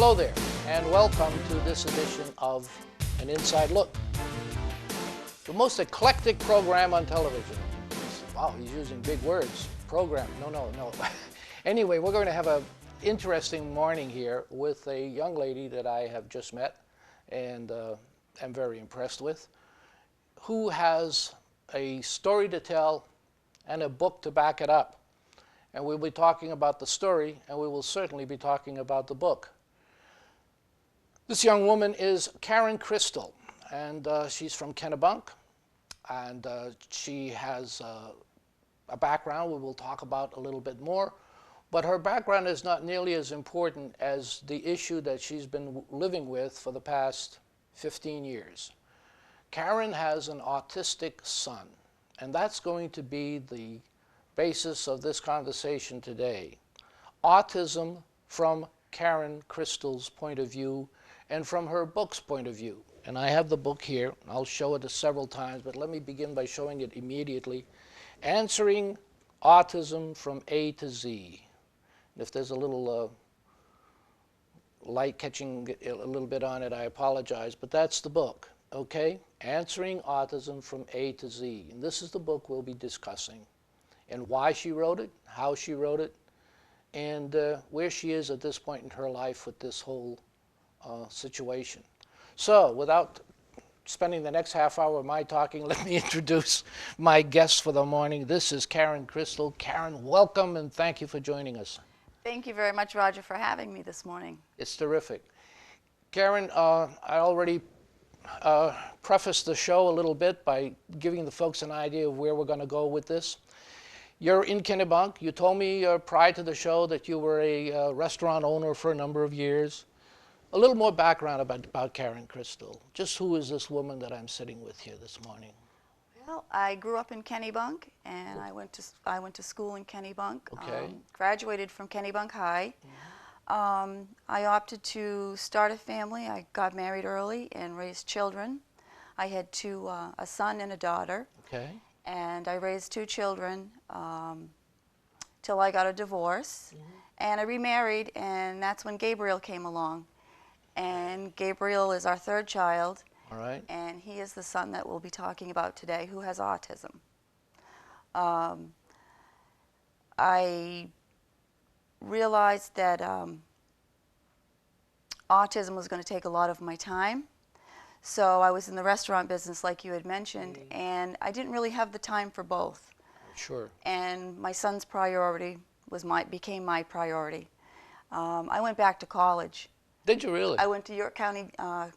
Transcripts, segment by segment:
Hello there, and welcome to this edition of An Inside Look, the most eclectic program on television. Wow, he's using big words. Program, no. Anyway, we're going to have an interesting morning here with a young lady that I have just met and am very impressed with, who has a story to tell and a book to back it up. And we'll be talking about the story, and we will certainly be talking about the book. This young woman is Karen Crystal, and she's from Kennebunk, and she has a background we will talk about a little bit more, but her background is not nearly as important as the issue that she's been living with for the past 15 years. Karen has an autistic son, and that's going to be the basis of this conversation today. Autism from Karen Crystal's point of view and from her book's point of view. And I have the book here. I'll show it several times, but let me begin by showing it immediately. Answering Autism from A to Z. And if there's a little light catching a little bit on it, I apologize, but that's the book, okay? Answering Autism from A to Z. And this is the book we'll be discussing, and why she wrote it, how she wrote it, and where she is at this point in her life with this whole situation. So, without spending the next half hour of my talking, let me introduce my guest for the morning. This is Karen Crystal. Karen, welcome, and thank you for joining us. Thank you very much, Roger, for having me this morning. It's terrific. Karen, I already prefaced the show a little bit by giving the folks an idea of where we're going to go with this. You're in Kennebunk. You told me prior to the show that you were a restaurant owner for a number of years. A little more background about Karen Crystal. Just who is this woman that I'm sitting with here this morning? Well, I grew up in Kennebunk, and I went to school in Kennebunk. Okay. Graduated from Kennebunk High. I opted to start a family. I got married early and raised children. I had a son and a daughter. Okay. And I raised two children till I got a divorce. And I remarried, and that's when Gabriel came along. And Gabriel is our third child. All right. And he is the son that we'll be talking about today, who has autism. I realized that autism was going to take a lot of my time. So I was in the restaurant business, like you had mentioned, and I didn't really have the time for both. Sure. And my son's priority became my priority. I went back to college. Did you really? I went to York County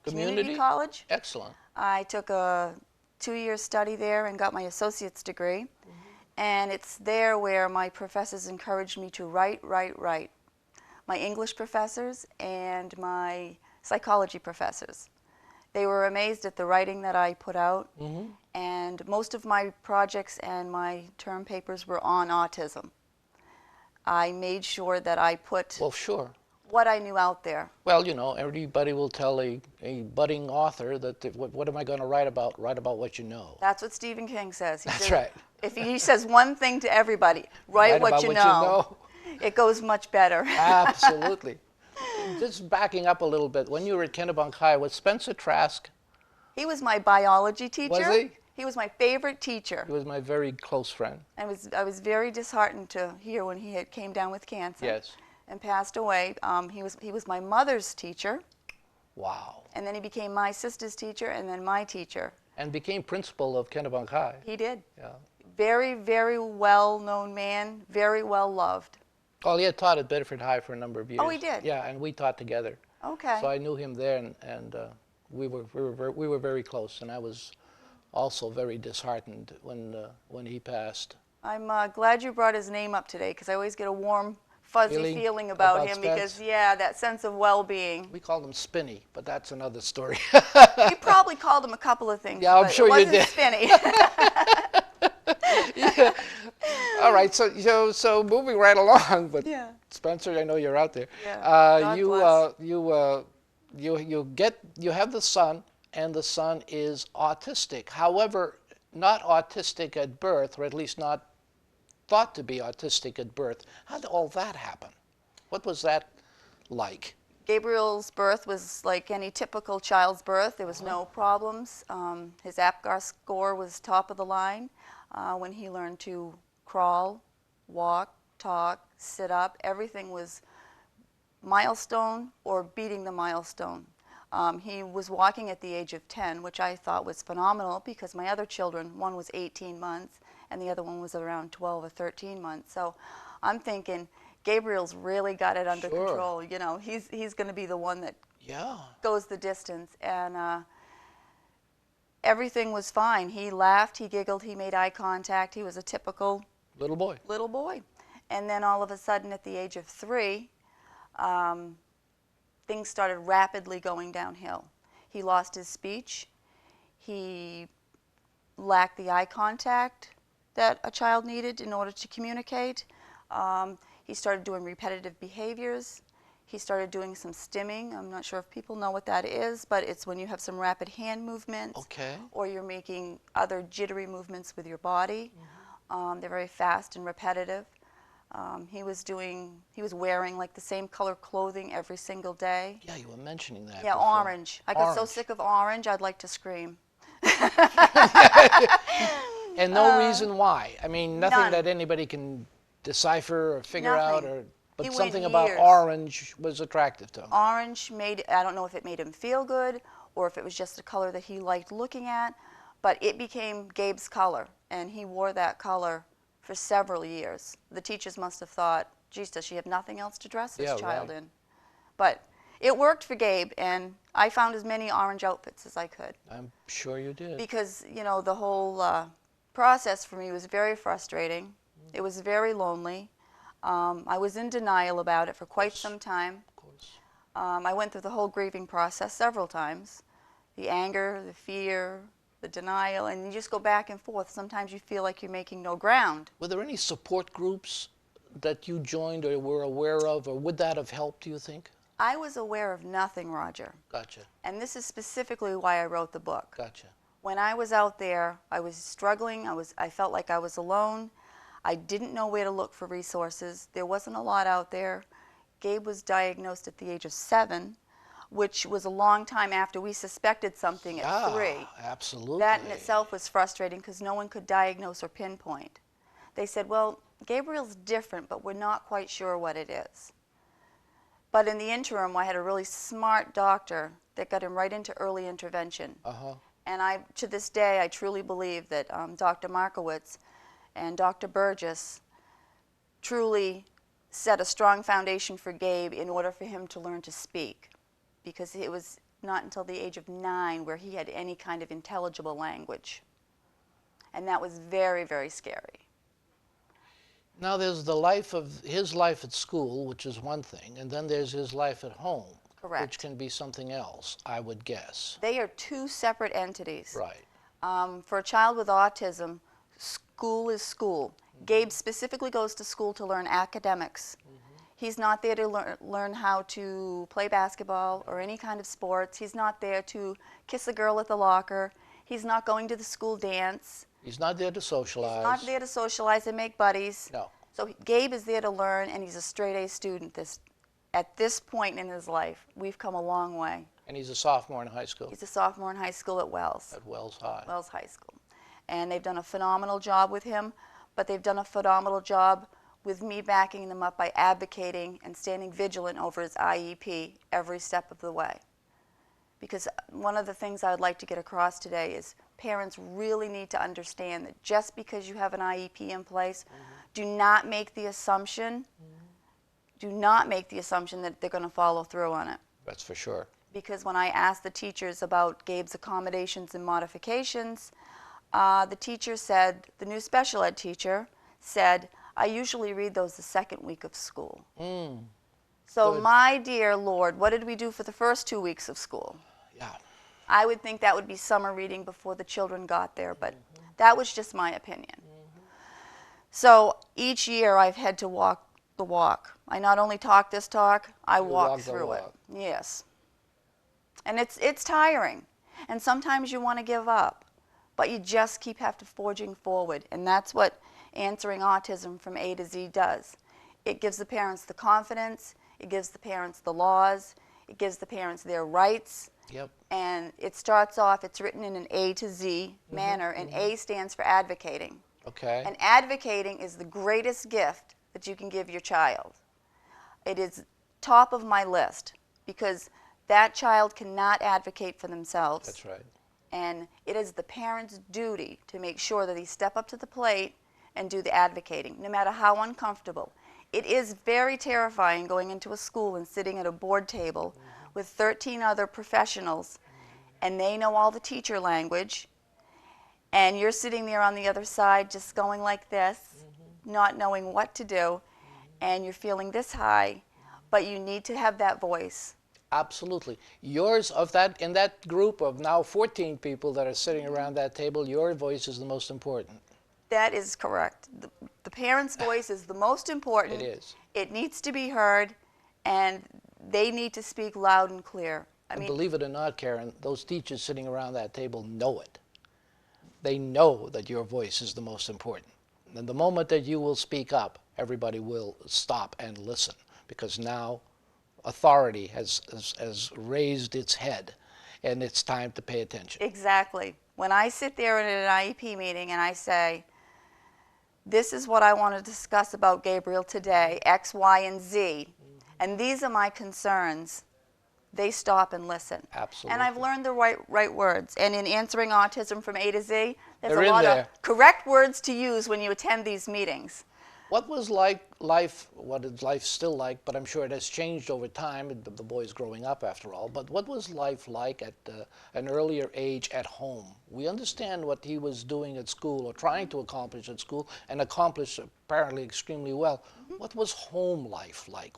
Community College. Excellent. I took a 2-year study there and got my associate's degree. And it's there where my professors encouraged me to write. My English professors and my psychology professors. They were amazed at the writing that I put out. And most of my projects and my term papers were on autism. I made sure that I put what I knew out there. Well, you know, everybody will tell a budding author that what am I going to write about? Write about what you know. That's what Stephen King says. That's right. If he says one thing to everybody, write what you know. It goes much better. Absolutely. Just backing up a little bit, when you were at Kennebunk High, was Spencer Trask? He was my biology teacher. Was he? He was my favorite teacher. He was my very close friend. I was very disheartened to hear when he came down with cancer. Yes. And passed away. He was my mother's teacher. Wow. And then he became my sister's teacher and then my teacher. And became principal of Kennebunk High. He did. Yeah. Very, very well-known man, very well-loved. Well, he had taught at Bedford High for a number of years. Oh, he did? Yeah, and we taught together. Okay. So I knew him there, and we were very close, and I was also very disheartened when he passed. I'm glad you brought his name up today, because I always get a warm, fuzzy feeling about him, because, yeah, that sense of well-being. We called him Spinny, but that's another story. You probably called him a couple of things, yeah, I'm but sure it you wasn't did. Spinny. Yeah. All right, so moving right along, but yeah. Spencer, I know you're out there. Yeah. You have the son, and the son is autistic. However, not autistic at birth, or at least not thought to be autistic at birth. How did all that happen? What was that like? Gabriel's birth was like any typical child's birth. There was no problems. His APGAR score was top of the line. When he learned to crawl, walk, talk, sit up, everything was milestone or beating the milestone. He was walking at the age of 10, which I thought was phenomenal because my other children, one was 18 months and the other one was around 12 or 13 months. So I'm thinking, Gabriel's really got it under control. You know, he's going to be the one that goes the distance. And everything was fine. He laughed, he giggled, he made eye contact. He was a typical little boy. Little boy. And then all of a sudden, at the age of 3, things started rapidly going downhill. He lost his speech. He lacked the eye contact that a child needed in order to communicate. He started doing repetitive behaviors. He started doing some stimming. I'm not sure if people know what that is, but it's when you have some rapid hand movements or you're making other jittery movements with your body. They're very fast and repetitive. He was wearing like the same color clothing every single day. Yeah, you were mentioning that. Yeah, before. orange. I got so sick of orange, I'd like to scream. And no reason why. I mean, nothing None. that anybody can decipher or figure out, but He something waited about years. orange was attractive to him. Orange made, I don't know if it made him feel good or if it was just a color that he liked looking at, but it became Gabe's color, and he wore that color for several years. The teachers must have thought, geez, does she have nothing else to dress this child in? But it worked for Gabe, and I found as many orange outfits as I could. I'm sure you did. Because, you know, the whole process for me was very frustrating. It was very lonely. I was in denial about it for quite some time. Of course. I went through the whole grieving process several times. The anger, the fear, the denial, and you just go back and forth. Sometimes you feel like you're making no ground. Were there any support groups that you joined or were aware of, or would that have helped, do you think? I was aware of nothing, Roger. Gotcha. And this is specifically why I wrote the book. Gotcha. When I was out there, I was struggling. I felt like I was alone. I didn't know where to look for resources. There wasn't a lot out there. Gabe was diagnosed at the age of 7, which was a long time after we suspected something at 3. Absolutely. That in itself was frustrating because no one could diagnose or pinpoint. They said, well, Gabriel's different, but we're not quite sure what it is. But in the interim, I had a really smart doctor that got him right into early intervention. And to this day, I truly believe that Dr. Markowitz and Dr. Burgess truly set a strong foundation for Gabe in order for him to learn to speak, because it was not until the age of 9 where he had any kind of intelligible language. And that was very, very scary. Now there's his life at school, which is one thing, and then there's his life at home. Correct. Which can be something else, I would guess. They are 2 separate entities. Right. For a child with autism, school is school. Gabe specifically goes to school to learn academics. He's not there to learn how to play basketball or any kind of sports. He's not there to kiss a girl at the locker. He's not going to the school dance. He's not there to socialize. He's not there to socialize and make buddies. No. So Gabe is there to learn, and he's a straight-A student. At this point in his life, we've come a long way. And he's a sophomore in high school. He's a sophomore in high school at Wells. At Wells High. Wells High School. And they've done a phenomenal job with him, but they've done a phenomenal job with me backing them up by advocating and standing vigilant over his IEP every step of the way. Because one of the things I would like to get across today is parents really need to understand that just because you have an IEP in place, do not make the assumption that they're going to follow through on it. That's for sure. Because when I asked the teachers about Gabe's accommodations and modifications, the teacher said, the new special ed teacher said, I usually read those the second week of school. So Good. My dear Lord, what did we do for the first 2 weeks of school? Yeah. I would think that would be summer reading before the children got there, but that was just my opinion. So each year I've had to walk the walk. I not only talk this talk, I walk through it. Yes. And it's tiring. And sometimes you want to give up, but you just have to forging forward. And that's what Answering Autism from A to Z does. It gives the parents the confidence, it gives the parents the laws, It gives the parents their rights. Yep. And it starts off, it's written in an A to Z manner, and A stands for advocating. Okay. And advocating is the greatest gift that you can give your child. It is top of my list because that child cannot advocate for themselves. That's right. And it is the parent's duty to make sure that they step up to the plate and do the advocating, no matter how uncomfortable. It is very terrifying going into a school and sitting at a board table with 13 other professionals, and they know all the teacher language, and you're sitting there on the other side just going like this, not knowing what to do, and you're feeling this high, but you need to have that voice. Absolutely. Yours, in that group of now 14 people that are sitting around that table, your voice is the most important. That is correct. The parent's voice is the most important. It is. It needs to be heard, and they need to speak loud and clear. I mean, believe it or not, Karen, those teachers sitting around that table know it. They know that your voice is the most important. And the moment that you will speak up, everybody will stop and listen, because now authority has raised its head, and it's time to pay attention. Exactly. When I sit there in an IEP meeting and I say, this is what I want to discuss about Gabriel today, X, Y, and Z, and these are my concerns, they stop and listen. Absolutely. And I've learned the right words. And in answering autism from A to Z, there's They're a lot in there. of correct words to use when you attend these meetings. What is life still like, but I'm sure it has changed over time, the boy's growing up after all, but what was life like at an earlier age at home? We understand what he was doing at school, or trying to accomplish at school, and accomplished apparently extremely well. What was home life like?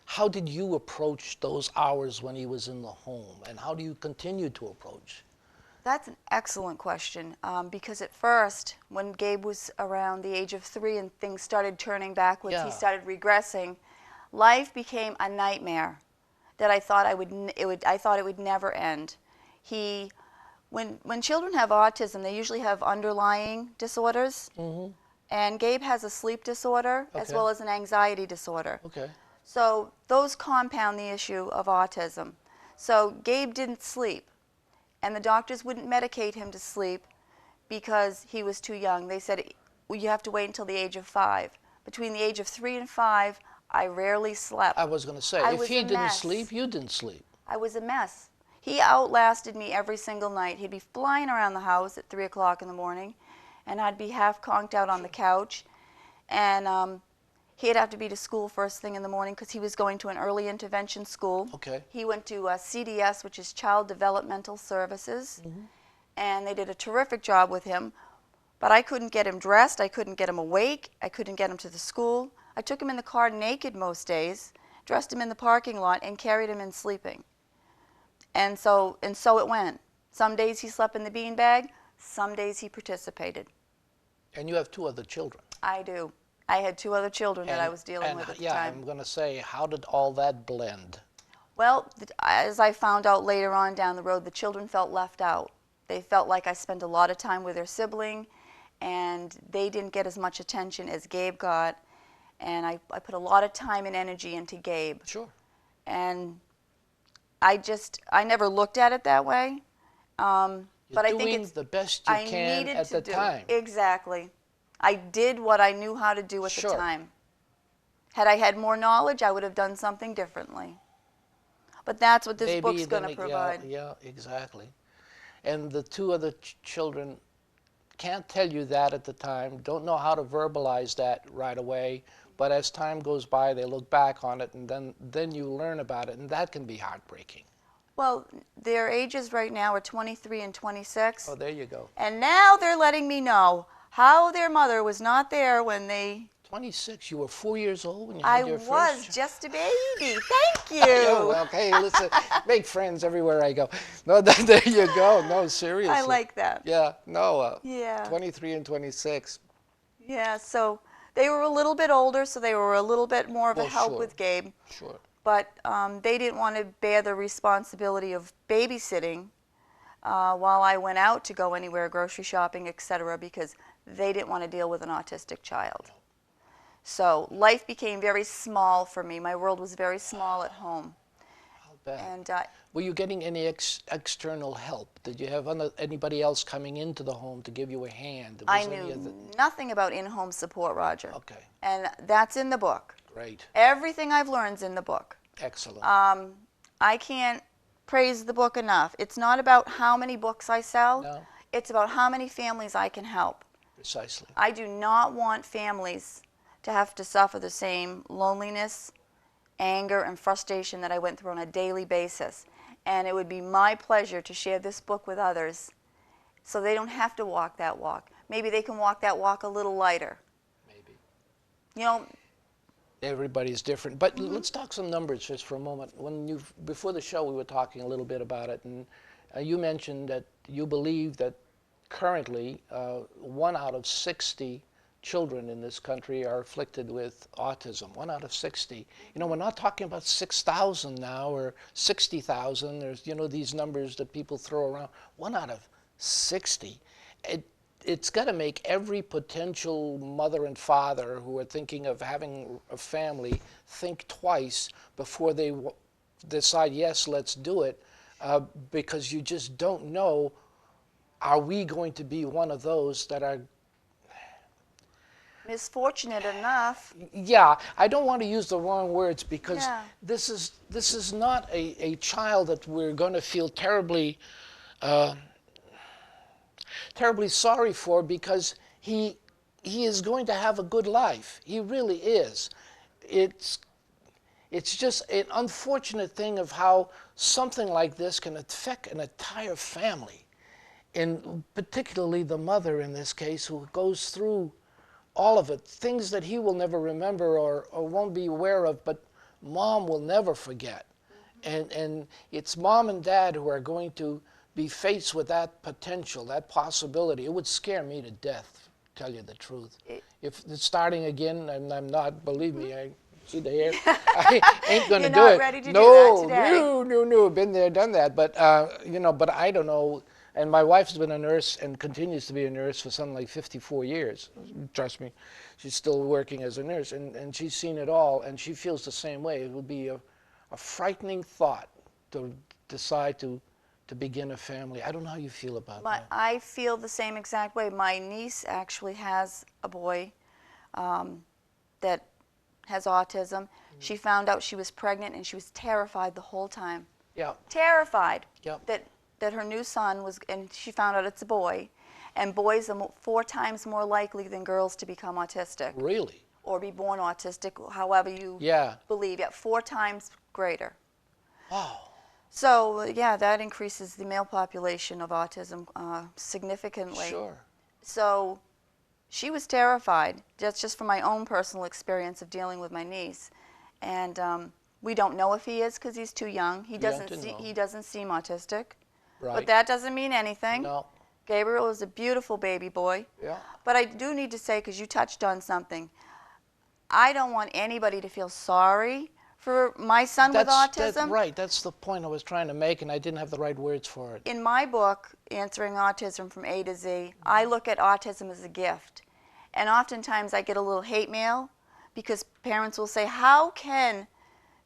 How did you approach those hours when he was in the home, and how do you continue to approach? That's an excellent question, because at first, when Gabe was around the age of 3 and things started turning backwards, Yeah. he started regressing, life became a nightmare that I thought it would never end. When children have autism, they usually have underlying disorders, and Gabe has a sleep disorder as Okay. well as an anxiety disorder. Okay. So those compound the issue of autism. So Gabe didn't sleep, and the doctors wouldn't medicate him to sleep because he was too young. They said, well, you have to wait until the age of 5. Between the age of 3 and 5, I rarely slept. I was going to say, I if was he a didn't mess. sleep, you didn't sleep. I was a mess. He outlasted me every single night. He'd be flying around the house at 3 o'clock in the morning, and I'd be half conked out on the couch. And he'd have to be to school first thing in the morning because he was going to an early intervention school. Okay. He went to CDS, which is Child Developmental Services, and they did a terrific job with him. But I couldn't get him dressed. I couldn't get him awake. I couldn't get him to the school. I took him in the car naked most days, dressed him in the parking lot, and carried him in sleeping. And so it went. Some days he slept in the beanbag. Some days he participated. And you have 2 other children. I do. I had 2 other children that I was dealing with at the time. I'm going to say, how did all that blend? Well, as I found out later on down the road, the children felt left out. They felt like I spent a lot of time with their sibling, and they didn't get as much attention as Gabe got. And I put a lot of time and energy into Gabe. Sure. And I never looked at it that way. But I think doing it's the best you can needed at to the do. time. Exactly. I did what I knew how to do at Sure. the time. Had I had more knowledge, I would have done something differently. But that's what this Maybe book's going then to provide. Yeah, exactly. And the 2 other children can't tell you that at the time, don't know how to verbalize that right away, but as time goes by, they look back on it, and then you learn about it, and that can be heartbreaking. Well, their ages right now are 23 and 26. Oh, there you go. And now they're letting me know how their mother was not there when they... 26, you were 4 years old when you had I your first was child? just a baby. Thank you. Oh, well, okay, listen, make friends everywhere I go. No, there you go. No, seriously. I like that. Yeah, no, Yeah. 23 and 26. Yeah, so they were a little bit older, so they were a little bit more of a Well, help sure. with Gabe. Sure. But they didn't want to bear the responsibility of babysitting while I went out to go anywhere, grocery shopping, etc., because they didn't want to deal with an autistic child. So life became very small for me. My world was very small at home. bet. And Were you getting any external help? Did you have anybody else coming into the home to give you a hand? I Was any knew of the... nothing about in-home support, Roger. Okay, And that's in the book. great. Everything I've learned's in the book. Excellent. I can't praise the book enough. It's not about how many books I sell. No, It's about how many families I can help. precisely. I do not want families to have to suffer the same loneliness, anger, and frustration that I went through on a daily basis. And it would be my pleasure to share this book with others so they don't have to walk that walk. Maybe they can walk that walk a little lighter. Maybe. You know, Everybody's different. But let's talk some numbers just for a moment. Before the show, we were talking a little bit about it, and you mentioned that you believe that currently 1 out of 60 children in this country are afflicted with autism. 1 out of 60. You know, we're not talking about 6,000 now or 60,000. There's, you know, these numbers that people throw around. 1 out of 60. It's got to make every potential mother and father who are thinking of having a family think twice before they decide, yes, let's do it, because you just don't know, are we going to be one of those that are... misfortunate enough. Yeah, I don't want to use the wrong words, because Yeah. this is not a child that we're going to feel terribly sorry for, because he is going to have a good life. He really is. It's just an unfortunate thing of how something like this can affect an entire family, and particularly the mother in this case, who goes through all of it, things that he will never remember or won't be aware of, but mom will never forget. And it's mom and dad who are going to be faced with that potential, that possibility. It would scare me to death, to tell you the truth. If it's starting again, and I'm not, believe me, I see the hair, I ain't going to do it. You're not ready to do that today. No, been there, done that. But, you know, but I don't know. And my wife's been a nurse and continues to be a nurse for something like 54 years. Trust me, she's still working as a nurse, and she's seen it all, and she feels the same way. It would be a frightening thought to decide to begin a family. I don't know how you feel about that. I feel the same exact way. My niece actually has a boy that has autism. She found out she was pregnant, and she was terrified the whole time. Yeah. Terrified. Yeah. That her new son was, and she found out it's a boy, and boys are 4 times more likely than girls to become autistic. Really? Or be born autistic, however you believe. Yeah, 4 times greater. Wow. So, yeah, that increases the male population of autism significantly. Sure. So, she was terrified. That's just from my own personal experience of dealing with my niece. And we don't know if he is, because he's too young. He doesn't seem autistic. Right. But that doesn't mean anything. No. Gabriel is a beautiful baby boy. Yeah. But I do need to say, because you touched on something, I don't want anybody to feel sorry for my son with autism. Right. That's the point I was trying to make, and I didn't have the right words for it. In my book, Answering Autism from A to Z, I look at autism as a gift. And oftentimes I get a little hate mail, because parents will say, how can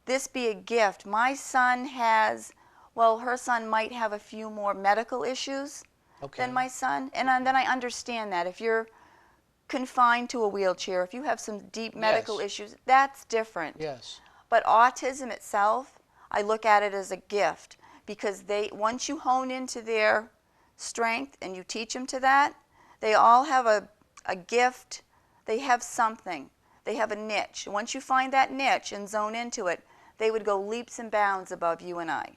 this be a gift? My son has, well, her son might have a few more medical issues than my son. And then I understand that. If you're confined to a wheelchair, if you have some deep medical issues, that's different. Yes. But autism itself, I look at it as a gift, because once you hone into their strength and you teach them to that, they all have a gift. They have something. They have a niche. Once you find that niche and zone into it, they would go leaps and bounds above you and I.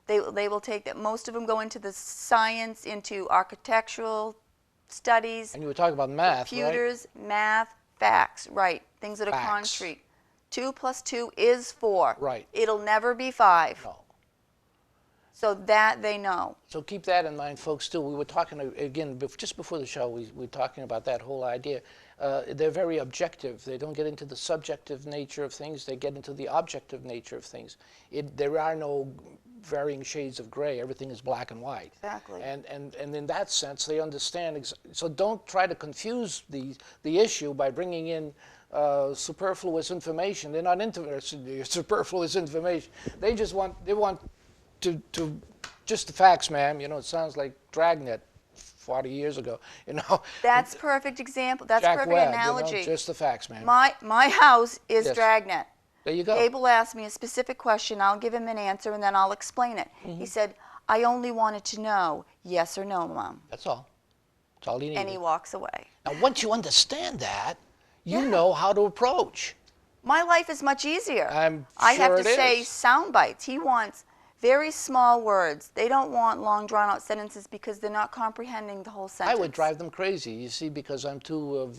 They will take that. Most of them go into the science, into architectural studies. And you were talking about math, computers, math, facts, right. Things that are concrete. 2 + 2 is 4. Right. It'll never be 5. No. So that they know. So keep that in mind, folks, too. We were talking, again, just before the show, we were talking about that whole idea. They're very objective. They don't get into the subjective nature of things. They get into the objective nature of things. There are no varying shades of gray. Everything is black and white. Exactly. And in that sense, they understand. So don't try to confuse the issue by bringing in superfluous information. They're not interested in your superfluous information. They want just the facts, ma'am. You know, it sounds like Dragnet 40 years ago. You know, That's perfect example. That's Jack perfect Webb, analogy. you know, just the facts, ma'am. My house is Yes. Dragnet. There you go. Gabe will ask me a specific question. I'll give him an answer, and then I'll explain it. He said, I only wanted to know yes or no, Mom. That's all. That's all you need. And he walks away. Now, once you understand that, you Yeah. know how to approach. My life is much easier. I'm I have sure to it say is. sound bites. He wants very small words. They don't want long, drawn-out sentences because they're not comprehending the whole sentence. I would drive them crazy, you see, because I'm too.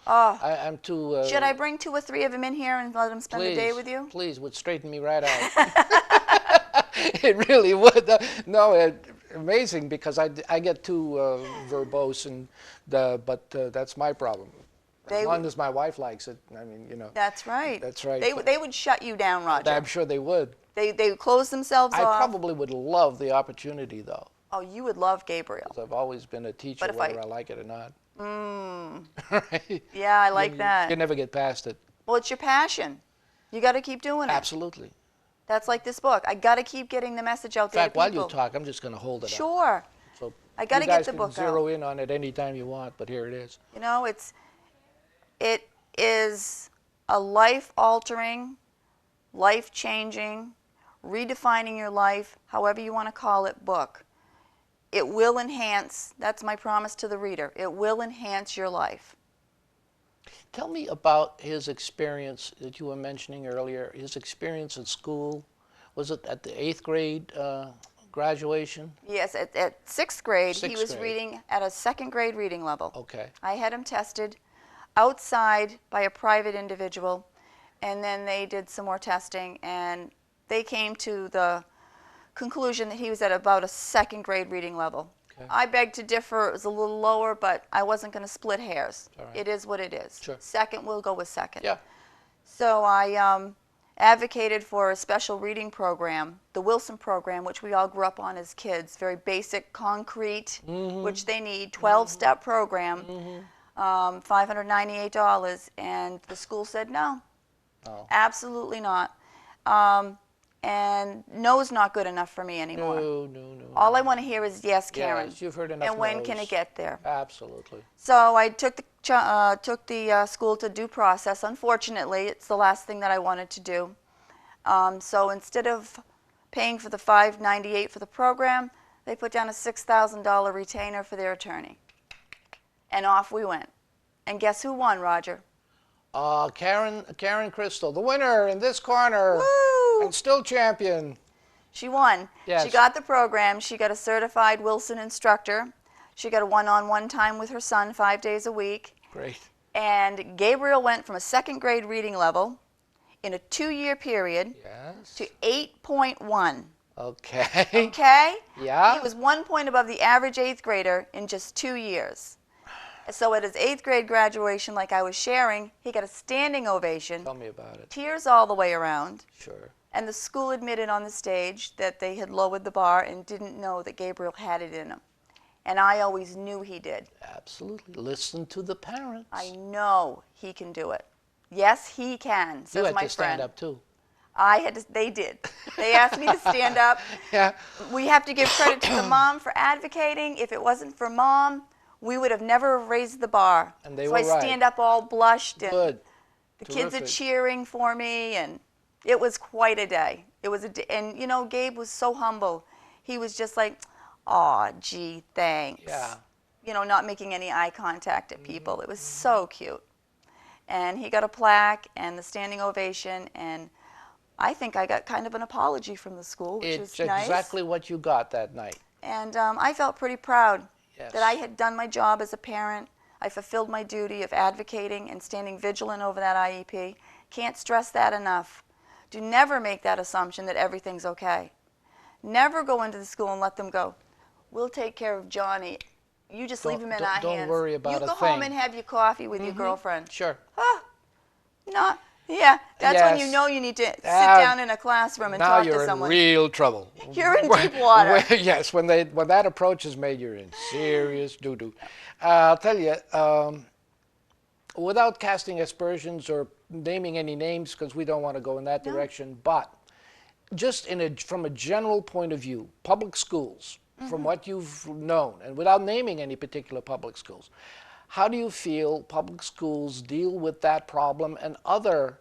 Oh, I'm too. should I bring 2 or 3 of them in here and let them spend the day with you? Please, would straighten me right out. It really would. No, amazing, because I get too verbose, and but that's my problem. As long as my wife likes it, I mean, you know. That's right. That's right. They would shut you down, Roger. I'm sure they would. They would close themselves I off. probably would love the opportunity, though. Oh, you would love Gabriel. 'Cause I've always been a teacher, But if whether I like it or not. Mm, Right? yeah, I like that. You never get past it. Well, it's your passion. You got to keep doing it. Absolutely. That's like this book. I got to keep getting the message out In there fact, to while people. you talk, I'm just going to hold it up. Sure. So I got to you get guys the can book zero out. in on it anytime you want, but here it is. You know, it is a life-altering, life-changing, redefining your life, however you want to call it, book. It will enhance, that's my promise to the reader, it will enhance your life. Tell me about his experience that you were mentioning earlier, his experience at school. Was it at the 8th grade graduation? Yes, at 6th grade, he Sixth was grade. reading at a 2nd grade reading level. Okay. I had him tested outside by a private individual, and then they did some more testing, and they came to the conclusion that he was at about a 2nd grade reading level. Okay. I beg to differ. It was a little lower, but I wasn't going to split hairs. All right. It is what it is. Sure. 2nd, we'll go with 2nd. Yeah. So I advocated for a special reading program, the Wilson program, which we all grew up on as kids, very basic, concrete, which they need, 12-step program, $598, and the school said no, absolutely not. And no's not good enough for me anymore. No. All I want to hear is yes, Karen. Yes, you've heard enough and when no's. can it get there? Absolutely. So I took the school to due process. Unfortunately, it's the last thing that I wanted to do. So instead of paying for the $598 for the program, they put down a $6,000 retainer for their attorney. And off we went. And guess who won, Roger? Karen Crystal, the winner in this corner. Woo! And still champion. She won. Yes. She got the program. She got a certified Wilson instructor. She got a one-on-one time with her son 5 days a week. Great. And Gabriel went from a 2nd grade reading level in a 2-year period Yes. to 8.1. Okay. Okay? Yeah. He was 1 point above the average 8th grader in just 2 years. So at his 8th grade graduation, like I was sharing, he got a standing ovation, Tell me about it. tears all the way around, Sure. and the school admitted on the stage that they had lowered the bar and didn't know that Gabriel had it in him. And I always knew he did. Absolutely. Listen to the parents. I know he can do it. Yes, he can, You says had my to stand friend. up too. They did. They asked me to stand up. Yeah. We have to give credit to the mom for advocating. If it wasn't for Mom, we would have never raised the bar. And they so were I right. stand up all blushed, and Good. the kids are Terrific. cheering for me, and it was quite a day. It was and you know, Gabe was so humble. He was just like, "Aw, gee, thanks." Yeah. You know, not making any eye contact at people. It was so cute. And he got a plaque and the standing ovation, and I think I got kind of an apology from the school, which It's was nice. exactly what you got that night. And I felt pretty proud Yes. that I had done my job as a parent. I fulfilled my duty of advocating and standing vigilant over that IEP. Can't stress that enough. Do never make that assumption that everything's okay. Never go into the school and let them go, "We'll take care of Johnny. You just leave him in our hands. Don't worry about you a go home thing." and have your coffee with your girlfriend." Sure. No, yeah, that's when you Yes. know you need to sit down in a classroom and Now talk you're to in someone. real trouble. You're in deep water. Yes, when that approach is made, you're in serious doo-doo. I'll tell you, without casting aspersions or naming any names, because we don't want to go in that No. direction, but just from a general point of view, public schools, from what you've known, and without naming any particular public schools, how do you feel public schools deal with that problem and other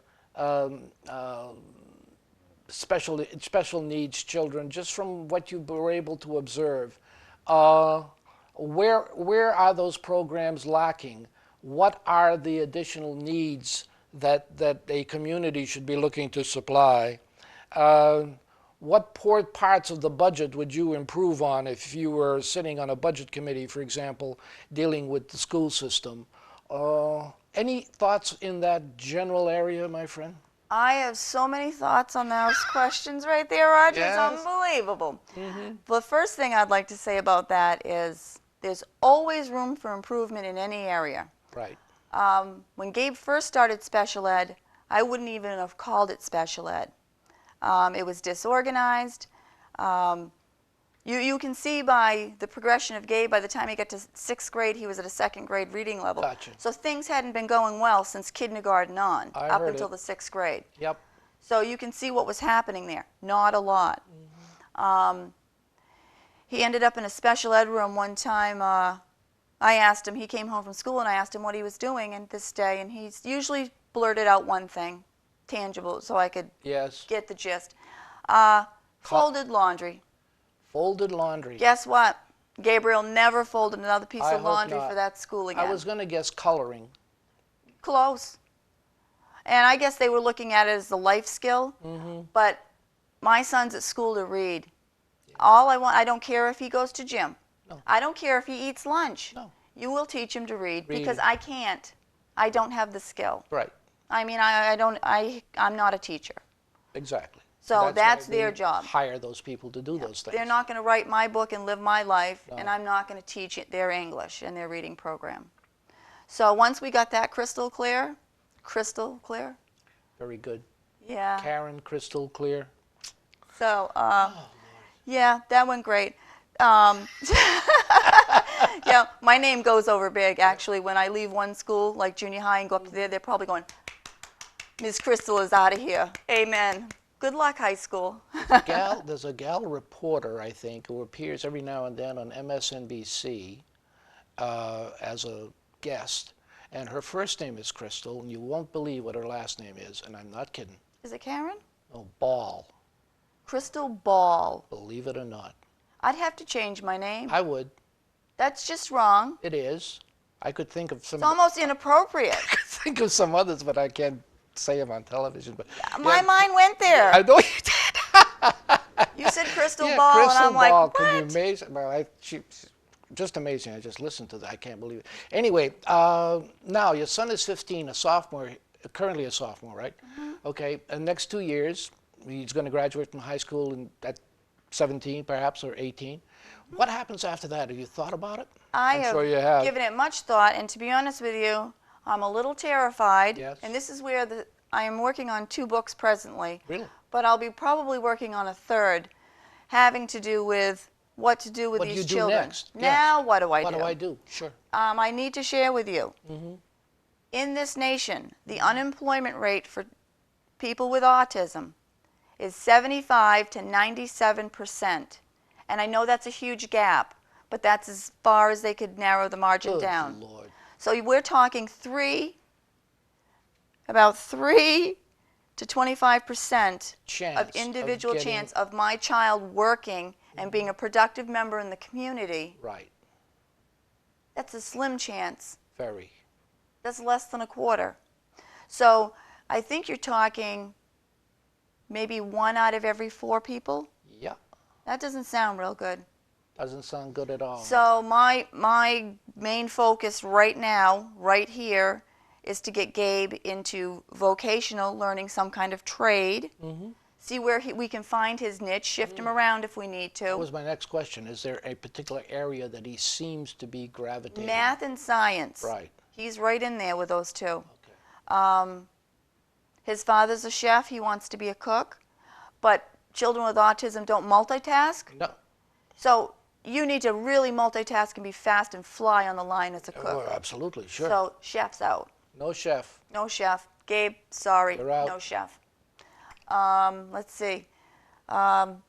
special needs children, just from what you were able to observe? Where are those programs lacking? What are the additional needs that a community should be looking to supply? What poor parts of the budget would you improve on if you were sitting on a budget committee, for example, dealing with the school system? Any thoughts in that general area, my friend? I have so many thoughts on those questions right there, Roger. Yes. It's unbelievable. The first thing I'd like to say about that is there's always room for improvement in any area. Right. When Gabe first started special ed, I wouldn't even have called it special ed. It was disorganized. You can see by the progression of Gabe, by the time he got to 6th grade, he was at a 2nd grade reading level. Gotcha. So things hadn't been going well since kindergarten on, I up heard until it. the 6th grade. Yep. So you can see what was happening there. Not a lot. He ended up in a special ed room one time. I asked him, he came home from school, and I asked him what he was doing and this day, and he's usually blurted out one thing, tangible, so I could Yes. get the gist. Folded laundry. Folded laundry. Guess what? Gabriel never folded another piece I of hope laundry not. for that school again. I was going to guess coloring. Close. And I guess they were looking at it as the life skill, but my son's at school to read. I don't care if he goes to gym. No. I don't care if he eats lunch. No. You will teach him to read Read. because I can't. I don't have the skill. Right. I mean, I'm not a teacher. Exactly. So that's why their they job. Hire those people to do those things. They're not going to write my book and live my life, No. and I'm not going to teach their English and their reading program. So once we got that crystal clear, Very good. yeah. Karen, crystal clear. So, yeah, that went great. Yeah, my name goes over big, actually. When I leave one school, like junior high, and go up to there, they're probably going, Ms. Crystal is out of here. Amen. Good luck, high school. There's a gal reporter, I think, who appears every now and then on MSNBC as a guest. And her first name is Crystal, and you won't believe what her last name is, and I'm not kidding. Is it Karen? Oh, Ball, Crystal Ball. believe it or not. I'd have to change my name. I would. That's just wrong. It is. I could think of some. It's almost inappropriate. think of some others, but I can't say them on television. But My mind went there. I know you did. You said Crystal Yeah, Ball, Crystal and I'm like, Ball. what? Can you amazing? Well, just amazing. I just listened to that. I can't believe it. Anyway, now your son is 15, a sophomore, currently a sophomore, right? Okay. And next 2 years, he's going to graduate from high school at 17, perhaps, or 18. What happens after that? Have you thought about it? I'm sure you have. Given it much thought, and to be honest with you, I'm a little terrified. Yes. And this is where I am working on 2 books presently. Really? But I'll be probably working on a 3rd, having to do with what to do with What do these you do children. next? Now, Yes. what do I do? What do I do? Sure. I need to share with you. In this nation, the unemployment rate for people with autism is 75 to 97%. And I know that's a huge gap, but that's as far as they could narrow the margin Good down. Lord. So we're talking about 3 to 25% Chance of individual getting- chance of my child working and being a productive member in the community. Right. That's a slim chance. Very. That's less than a quarter. So I think you're talking maybe 1 out of every 4 people. Yeah. That doesn't sound real good. Doesn't sound good at all. So my main focus right now, right here, is to get Gabe into vocational, learning some kind of trade. See where we can find his niche, shift him around if we need That to. was my next question. Is there a particular area that he seems to be gravitating? Math and science. Right. He's right in there with those 2. Okay. His father's a chef. He wants to be a cook. But children with autism don't multitask. No. So you need to really multitask and be fast and fly on the line as a cook. Oh, absolutely. Sure. So chef's out. No chef. No chef. Gabe, sorry, You're out. no chef. Let's see. Um,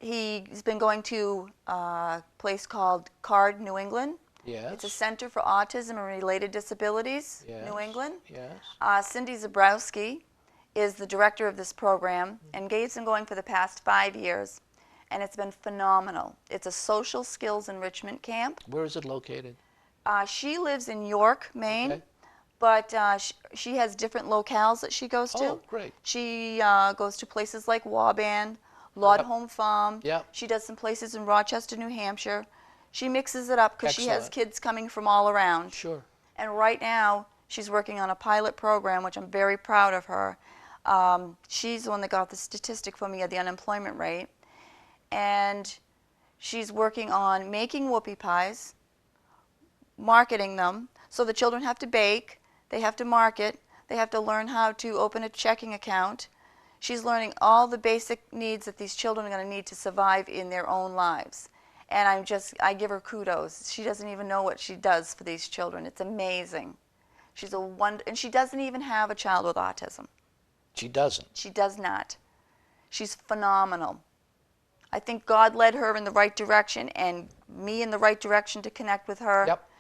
he's been going to a place called CARD New England. Yes. It's a Center for Autism and Related Disabilities, Yes. New England. Yes. Cindy Zabrowski is the director of this program, and Gabe's been going for the past 5 years, and it's been phenomenal. It's a social skills enrichment camp. Where is it located? She lives in York, Maine, Okay. but she has different locales that she goes to. Oh, great. She goes to places like Waban, Laudholm Farm. Yep. She does some places in Rochester, New Hampshire. She mixes it up because she has Excellent. kids coming from all around. Sure. And right now, she's working on a pilot program, which I'm very proud of her. She's the one that got the statistic for me of the unemployment rate. And she's working on making whoopie pies, marketing them. So the children have to bake, they have to market, they have to learn how to open a checking account. She's learning all the basic needs that these children are going to need to survive in their own lives. And I give her kudos. She doesn't even know what she does for these children. It's amazing. And she doesn't even have a child with autism. She doesn't. She does not. She's phenomenal. I think God led her in the right direction and me in the right direction to connect with her. Yep.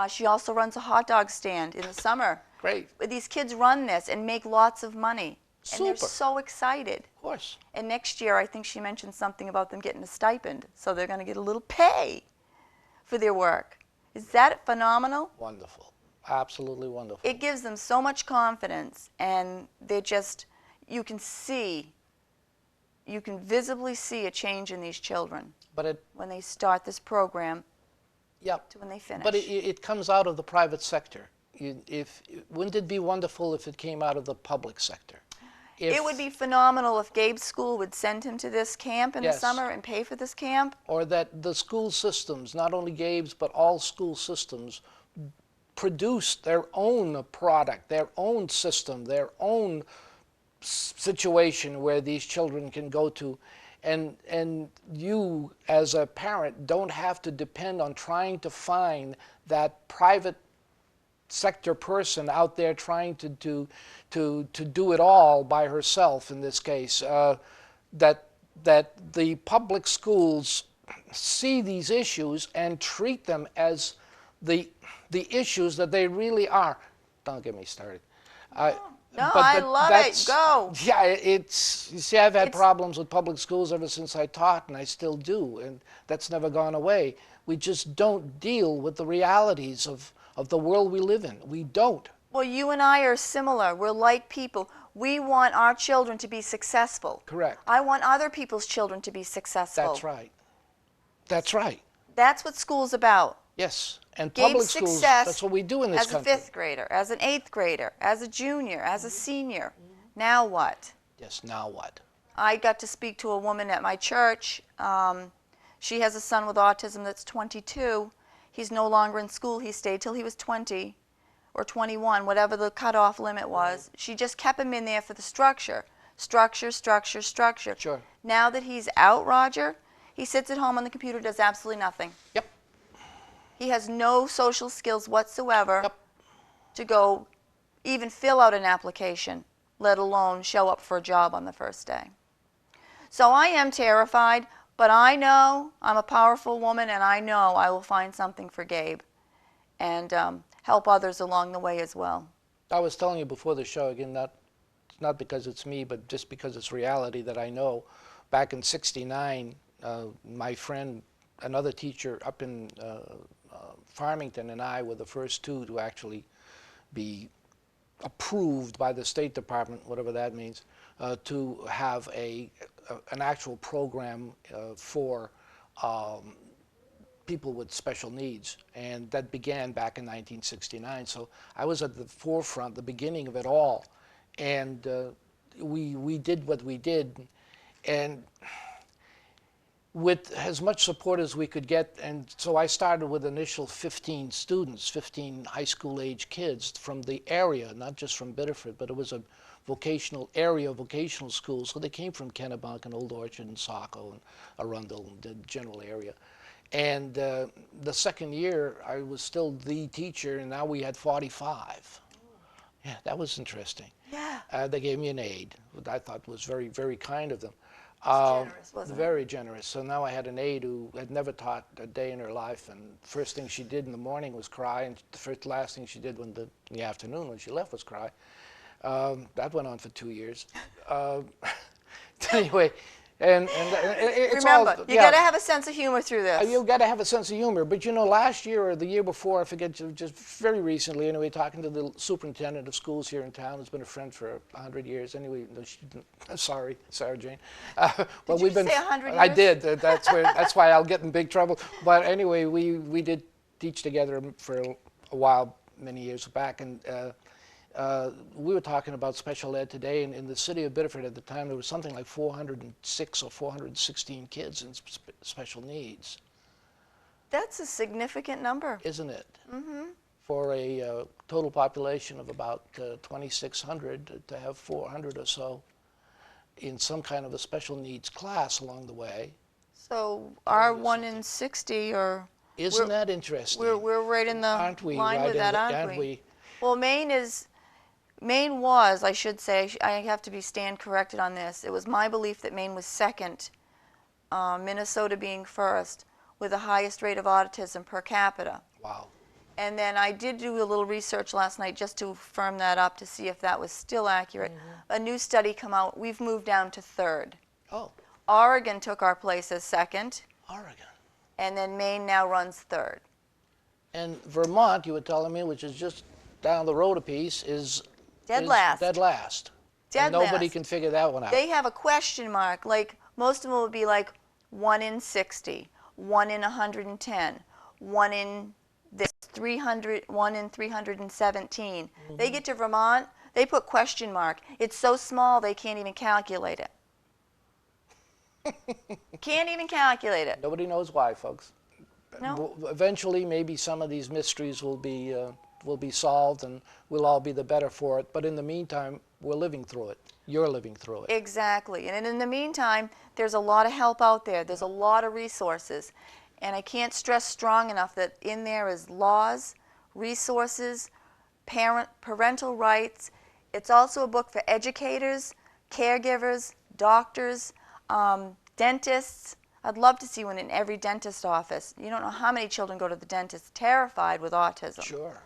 She also runs a hot dog stand in the summer. Great. These kids run this and make lots of money. And they're Super. so excited. Of course. And next year, I think she mentioned something about them getting a stipend. So they're going to get a little pay for their work. Is that phenomenal? Wonderful. Absolutely wonderful. It gives them so much confidence. And they're just, you can visibly see a change in these children But when they start this program yep. to when they finish. But it comes out of the private sector. Wouldn't it be wonderful if it came out of the public sector? It would be phenomenal if Gabe's school would send him to this camp in the Yes. summer and pay for this camp. Or that the school systems, not only Gabe's, but all school systems, produce their own product, their own system, their own situation where these children can go to. And you, as a parent, don't have to depend on trying to find that private sector person out there trying to do it all by herself in this case. That the public schools see these issues and treat them as the issues that they really are. Don't get me started. No, I love it. Go. Yeah, it's, you see, I've had problems with public schools ever since I taught, and I still do, and that's never gone away. We just don't deal with the realities of the world we live in. We don't. Well, you and I are similar. We're like people. We want our children to be successful. Correct. I want other people's children to be successful. That's right. That's right. That's what school's about. Yes. And Gabe's public schools, success that's what we do in this country. As a 5th grader, as an 8th grader, as a junior, as a senior. Now what? Yes, now what? I got to speak to a woman at my church. She has a son with autism that's 22. He's no longer in school. He stayed till he was 20 or 21, whatever the cutoff limit was. She just kept him in there for the structure. Structure, structure, structure. Sure. Now that he's out, Roger, he sits at home on the computer, does absolutely nothing. Yep. He has no social skills whatsoever Yep. to go even fill out an application, let alone show up for a job on the first day. So I am terrified, but I know I'm a powerful woman, and I know I will find something for Gabe and help others along the way as well. I was telling you before the show, again, not because it's me, but just because it's reality that I know. Back in '69, my friend, another teacher up in Farmington, and I were the first two to actually be approved by the State Department, whatever that means, to have an actual program for people with special needs, and that began back in 1969. So I was at the forefront, the beginning of it all, and we did what we did, and with as much support as we could get. And so I started with initial 15 students, 15 high school age kids from the area, not just from Biddeford, but it was a vocational school. So they came from Kennebunk and Old Orchard and Saco and Arundel and the general area. And the second year, I was still the teacher, and now we had 45. Yeah, that was interesting. Yeah. They gave me an aide, which I thought was very, very kind of them. Generous, wasn't it? Very generous. So now I had an aide who had never taught a day in her life, and first thing she did in the morning was cry, and the last thing she did in the afternoon when she left was cry. That went on for 2 years. Anyway, and it's Remember, all, you yeah. got to have a sense of humor through this. You've got to have a sense of humor. But you know, last year or the year before, I forget, just very recently, anyway, talking to the superintendent of schools here in town, who's been a friend for 100 years. Anyway, no, she didn't, sorry, Sarah Jane. Well, Did you say 100 years? I did. That's why I'll get in big trouble. But anyway, we did teach together for a while, many years back, and we were talking about special ed today, and in the city of Biddeford at the time, there was something like 406 or 416 kids in special needs. That's a significant number. Isn't it? Mm-hmm. For a total population of about 2,600, to have 400 or so in some kind of a special needs class along the way. So our 1 in 60, or isn't that interesting? We're right in the aren't we? line Right with that, aren't we? Well, Maine was, I should say, I have to stand corrected on this. It was my belief that Maine was second, Minnesota being first, with the highest rate of autism per capita. Wow. And then I did do a little research last night just to firm that up to see if that was still accurate. Mm-hmm. A new study come out. We've moved down to third. Oh. Oregon took our place as second. Oregon. And then Maine now runs third. And Vermont, you were telling me, which is just down the road a piece, is dead last. Dead last. Dead and nobody last. can figure that one out. They have a question mark. Like most of them would be like 1 in 60, 1 in 110, 1 in this 300, 1 in 317. Mm-hmm. They get to Vermont, they put question mark. It's so small they can't even calculate it. Can't even calculate it. Nobody knows why, folks. No. Eventually, maybe some of these mysteries will be solved, and we'll all be the better for it. But in the meantime, we're living through it. You're living through it. Exactly. And in the meantime, there's a lot of help out there. There's a lot of resources. And I can't stress strong enough that in there is laws, resources, parental rights. It's also a book for educators, caregivers, doctors, dentists. I'd love to see one in every dentist office. You don't know how many children go to the dentist terrified with autism. Sure.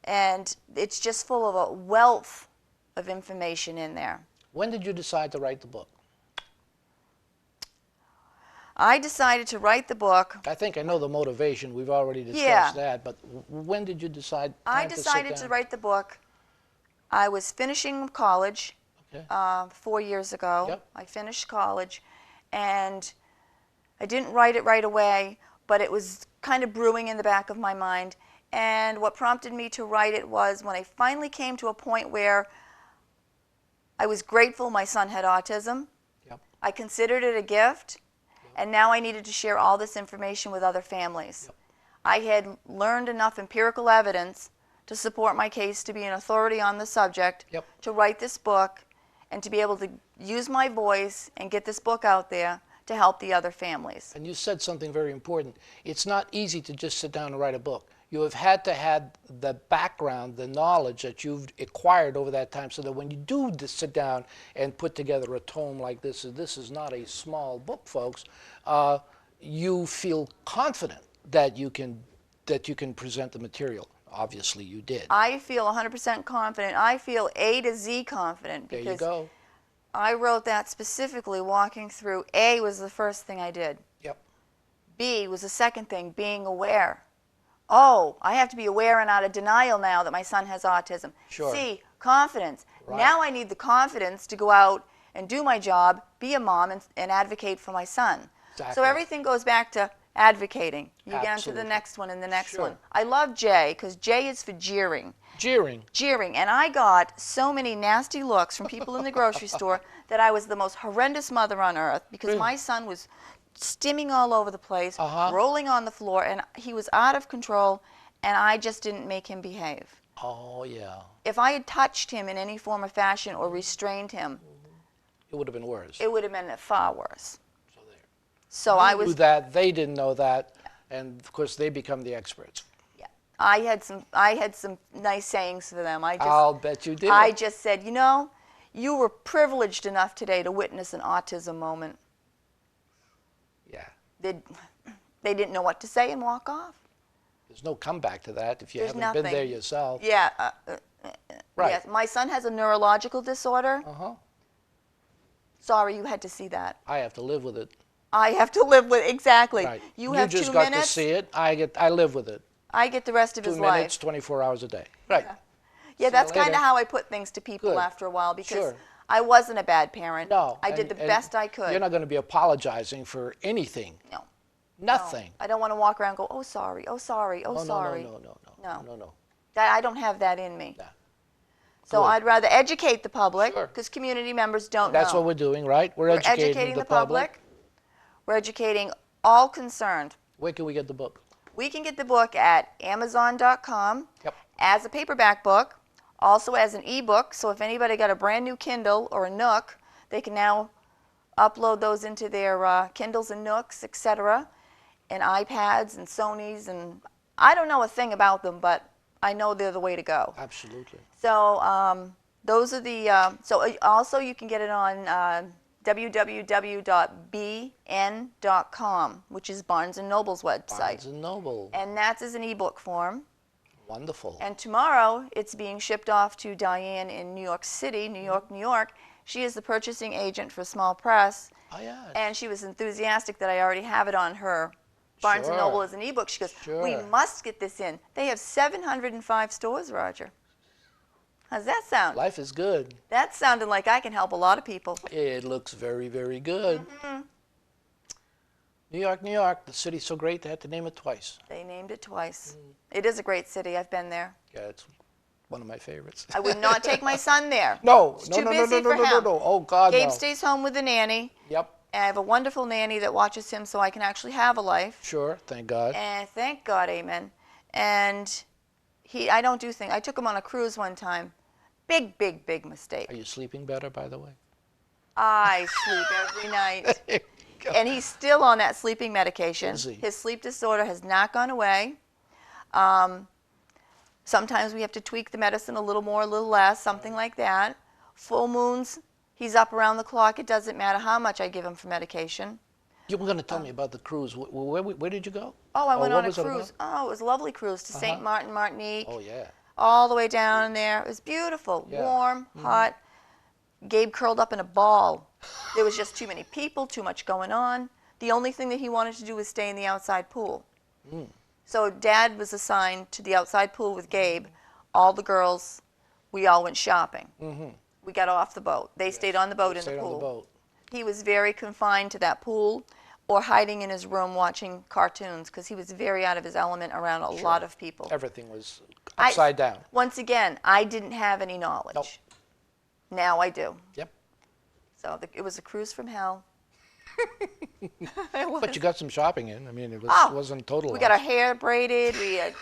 And it's just full of a wealth of information in there. When did you decide to write the book? I decided to write the book. I think I know the motivation. We've already discussed that. But when did you decide? I decided to write the book. I was finishing college 4 years ago. Yep. I finished college, and I didn't write it right away, but it was kind of brewing in the back of my mind. And what prompted me to write it was when I finally came to a point where I was grateful my son had autism. Yep. I considered it a gift, and now I needed to share all this information with other families. Yep. I had learned enough empirical evidence to support my case to be an authority on the subject, to write this book, and to be able to use my voice and get this book out there to help the other families. And you said something very important. It's not easy to just sit down and write a book. You have had to have the background, the knowledge that you've acquired over that time, so that when you do sit down and put together a tome like this is not a small book, folks, you feel confident that you can present the material. Obviously, you did. I feel 100% confident. I feel A to Z confident because there you go. I wrote that specifically walking through. A was the first thing I did. Yep. B was the second thing, being aware. Oh, I have to be aware and out of denial now that my son has autism. Sure. C, confidence. Right. Now I need the confidence to go out and do my job, be a mom, and advocate for my son. Exactly. So everything goes back to advocating. You get into Absolutely. the next one and the next Sure. one. I love J because J is for jeering. Jeering. Jeering. And I got so many nasty looks from people in the grocery store that I was the most horrendous mother on earth because Really? my son was stimming all over the place, Uh-huh. rolling on the floor, and he was out of control, and I just didn't make him behave. Oh, yeah. If I had touched him in any form or fashion or restrained him, It would have been worse. it would have been far worse. So there. So You I knew was, that, they didn't know that, and of course they become the experts. yeah, I had some nice sayings for them. I'll bet you did. I just said, you know, you were privileged enough today to witness an autism moment. Yeah. They didn't know what to say and walk off. There's no comeback to that if you There's haven't been nothing. there yourself. Yeah. Right. Yes, my son has a neurological disorder. Uh-huh. Sorry, you had to see that. I have to live with it. I have to live with exactly. Right. You have just 2 got minutes. to see it. I live with it. I get the rest of 2 his minutes, life. 24 hours a day. Right. Yeah, See that's you kind later. of how I put things to people Good. after a while because Sure. I wasn't a bad parent. No. I did the best I could. You're not going to be apologizing for anything. No. Nothing. No. I don't want to walk around and go, oh, sorry, oh, sorry, oh, No, sorry. no. I don't have that in me. Yeah. So Good. I'd rather educate the public Sure. because community members don't That's know. what we're doing, right? We're educating the public. We're educating all concerned. Where can we get the book? We can get the book at Amazon.com Yep. as a paperback book, also as an ebook. So if anybody got a brand new Kindle or a Nook, they can now upload those into their Kindles and Nooks, etc., and iPads and Sonys. And I don't know a thing about them, but I know they're the way to go. Absolutely. So those are the. Also you can get it on www.bn.com, which is Barnes & Noble's website. Barnes & Noble. And that's as an ebook form. Wonderful. And tomorrow it's being shipped off to Diane in New York City, New York. She is the purchasing agent for Small Press. Oh, yeah. And she was enthusiastic that I already have it on her Barnes & Sure. Noble as an ebook. She goes, we Sure. must get this in. They have 705 stores, Roger. How's that sound? Life is good. That sounded like I can help a lot of people. It looks very, very good. Mm-hmm. New York, the city's so great they had to name it twice. They named it twice. It is a great city. I've been there. Yeah, it's one of my favorites. I would not take my son there. No, It's no, too no, busy no, for no, no, him. no. Oh, God, Gabe no. stays home with the nanny. Yep, And I have a wonderful nanny that watches him so I can actually have a life. sure, thank God. And thank God, amen. And I don't do things. I took him on a cruise one time. Big, big, big mistake. Are you sleeping better, by the way? I sleep every night. There you go. And he's still on that sleeping medication. Is he? His sleep disorder has not gone away. Sometimes we have to tweak the medicine a little more, a little less, something like that. Full moons, he's up around the clock. It doesn't matter how much I give him for medication. You were going to tell me about the cruise. Where did you go? Oh, I went what on a was it cruise. about? Oh, it was a lovely cruise to St. Martin, Martinique. Oh, yeah. All the way down there. It was beautiful, Yeah. warm, hot. Gabe curled up in a ball. There was just too many people, too much going on. The only thing that he wanted to do was stay in the outside pool. So Dad was assigned to the outside pool with Gabe. All the girls, we all went shopping. We got off the boat. They stayed on the boat in the Stayed pool. on the boat. He was very confined to that pool or hiding in his room watching cartoons because he was very out of his element around a lot of people. Everything was upside down. Once again, I didn't have any knowledge. Nope. Now I do. Yep. So it was a cruise from hell. But you got some shopping in. I mean, it wasn't total We loss. got our hair braided. We had,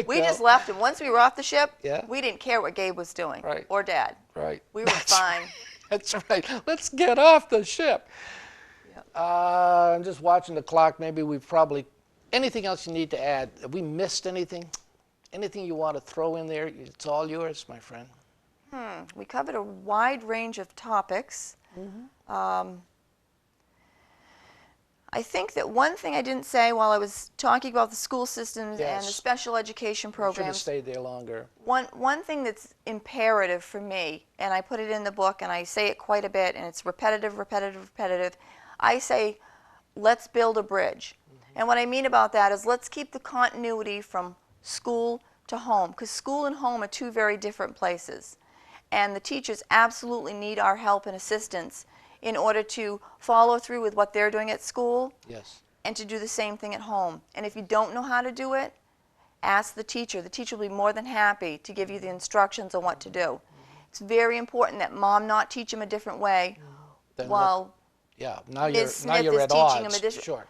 we go. just left, and once we were off the ship, Yeah. we didn't care what Gabe was doing Right. or Dad. Right. We were fine. That's right. Let's get off the ship. I'm just watching the clock. Maybe we've probably... Anything else you need to add? Have we missed anything? Anything you want to throw in there? It's all yours, my friend. We covered a wide range of topics. I think that one thing I didn't say while I was talking about the school systems and the Yes. special education Should have programs, stayed there longer. one thing that's imperative for me, and I put it in the book and I say it quite a bit, and it's repetitive, I say, let's build a bridge. And what I mean about that is let's keep the continuity from school to home, because school and home are two very different places. And the teachers absolutely need our help and assistance in order to follow through with what they're doing at school Yes. and to do the same thing at home. And if you don't know how to do it, ask the teacher. The teacher will be more than happy to give you the instructions on what to do. It's very important that mom not teach him a different way Then while Yeah. Now Ms. Smith you're is at teaching him odds. a different. Sure.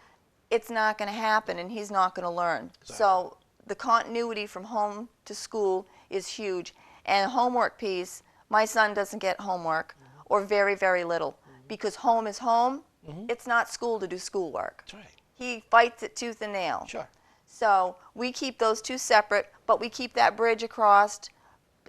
It's not going to happen, and he's not going to learn. So the continuity from home to school is huge. And the homework piece, my son doesn't get homework, or very, very little, because home is home It's not school to do schoolwork. That's right. He fights it tooth and nail. Sure. So we keep those two separate, but we keep that bridge across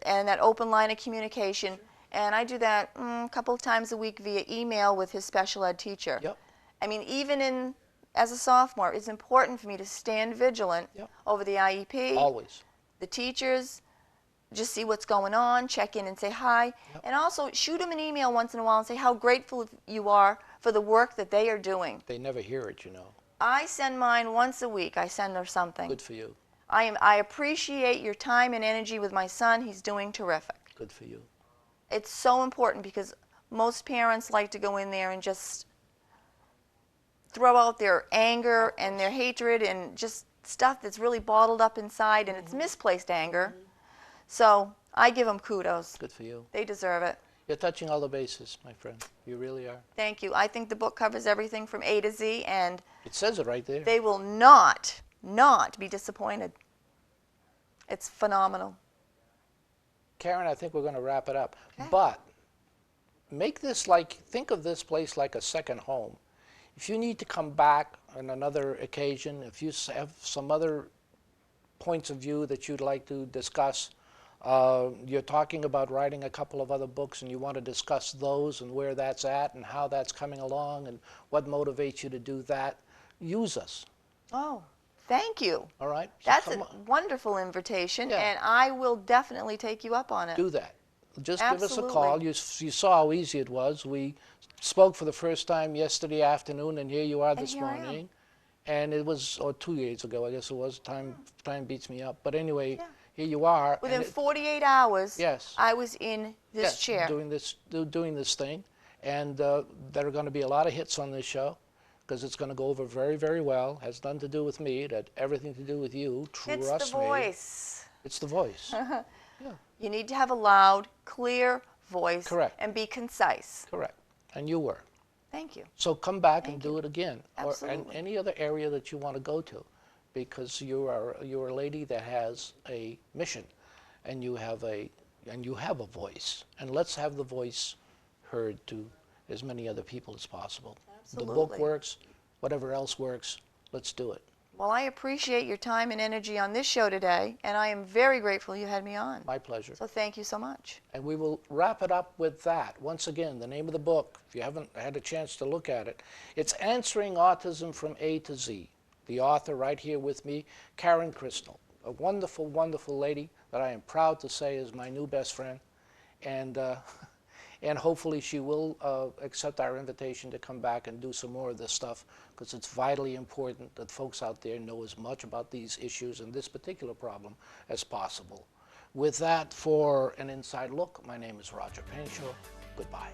and that open line of communication. And I do that a couple of times a week via email with his special ed teacher. Yep. I mean, even as a sophomore, it's important for me to stand vigilant over the IEP. Always. The teachers, just see what's going on, check in and say hi. Yep. And also shoot them an email once in a while and say how grateful you are for the work that they are doing. They never hear it, you know. I send mine once a week. I send her something. Good for you. I appreciate your time and energy with my son. He's doing terrific. Good for you. It's so important because most parents like to go in there and just throw out their anger and their hatred and just stuff that's really bottled up inside, and it's misplaced anger. So I give them kudos. Good for you. They deserve it. You're touching all the bases, my friend. You really are. Thank you. I think the book covers everything from A to Z, and It says it right there. they will not be disappointed. It's phenomenal. Karen, I think we're going to wrap it up. Okay. But think of this place like a second home. If you need to come back on another occasion, if you have some other points of view that you'd like to discuss, you're talking about writing a couple of other books and you want to discuss those and where that's at and how that's coming along and what motivates you to do that, use us. Oh, thank you. All right? So That's come a on, wonderful invitation, Yeah. and I will definitely take you up on it. do that. Just give us a Absolutely. call. You saw how easy it was. We spoke for the first time yesterday afternoon, and here you are this here I am. morning. And it was 2 years ago, I guess it was. Time beats me up. But anyway, Yeah. here you are. and Within it- 48 hours, Yes. I was in this yes, chair. doing this thing. And there are going to be a lot of hits on this show because it's going to go over very, very well. Has nothing to do with me. It had everything to do with you. It's Trust the me. voice. It's the voice. You need to have a loud, clear voice Correct. and be concise. Correct. And you were. Thank you. So come back and do it again, or Absolutely. any other area that you want to go to, because you're a lady that has a mission, and you have a voice, and let's have the voice heard to as many other people as possible. The book Absolutely. works, whatever else works, let's do it. Well, I appreciate your time and energy on this show today, and I am very grateful you had me on. My pleasure. So thank you so much. And we will wrap it up with that. Once again, the name of the book, if you haven't had a chance to look at it, it's Answering Autism from A to Z. The author right here with me, Karen Crystal, a wonderful, wonderful lady that I am proud to say is my new best friend. And hopefully she will accept our invitation to come back and do some more of this stuff, because it's vitally important that folks out there know as much about these issues and this particular problem as possible. With that, for an inside look, my name is Roger Painchaud. Goodbye.